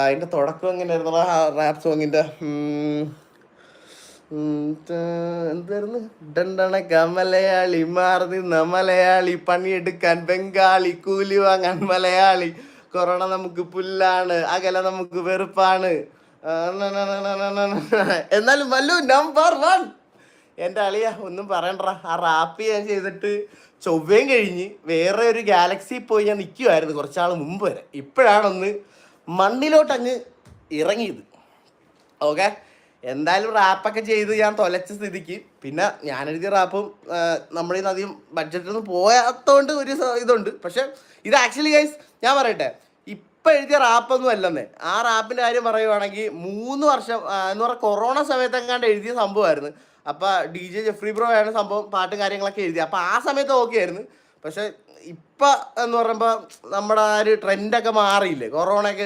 അതിന്റെ തുടക്കം എങ്ങനെയായിരുന്നു റാപ്പ് സോങ്ങിന്റെ? എന്തായിരുന്നു? ഡണ്ടണക്ക മലയാളി മാറി നിന്ന മലയാളി, പണിയെടുക്കാൻ ബംഗാളി, കൂലി വാങ്ങാൻ മലയാളി, കൊറോണ നമുക്ക് പുല്ലാണ്, അകല നമുക്ക് വെറുപ്പാണ്. എന്നാലും വല്ലു നമ്പർ 1. എൻ്റെ അളിയ ഒന്നും പറയണ്ട. ആ റാപ്പ് ഞാൻ ചെയ്തിട്ട് ചൊവ്വയും കഴിഞ്ഞ് വേറെ ഒരു ഗാലക്സി പോയി ഞാൻ നിൽക്കുമായിരുന്നു കുറച്ചാൾ മുമ്പ് വരെ. ഇപ്പോഴാണൊന്ന് മണ്ണിലോട്ടങ്ങ് ഇറങ്ങിയത്. ഓക്കെ, എന്തായാലും റാപ്പൊക്കെ ചെയ്ത് ഞാൻ തൊലച്ച സ്ഥിതിക്ക് പിന്നെ ഞാനെഴുതിയ റാപ്പും നമ്മുടെ നിന്ന് അധികം ബഡ്ജറ്റൊന്നും പോയാത്തോണ്ട് ഒരു ഇതുണ്ട്. പക്ഷെ ഇത് ആക്ച്വലി ഗൈസ് ഞാൻ പറയട്ടെ, ഇപ്പം എഴുതിയ റാപ്പൊന്നും അല്ലെന്നേ. ആ റാപ്പിൻ്റെ കാര്യം പറയുവാണെങ്കിൽ 3 വർഷം എന്ന് പറഞ്ഞാൽ കൊറോണ സമയത്തെങ്ങാണ്ട് എഴുതിയ സംഭവമായിരുന്നു. അപ്പം DJ ജെഫ്രി ബ്രോ ആണ് സംഭവം പാട്ടും കാര്യങ്ങളൊക്കെ എഴുതി. അപ്പം ആ സമയത്ത് ഓക്കെ ആയിരുന്നു. പക്ഷെ ഇപ്പം എന്ന് പറയുമ്പോൾ നമ്മുടെ ആ ഒരു ട്രെൻഡൊക്കെ മാറിയില്ലേ, കൊറോണയൊക്കെ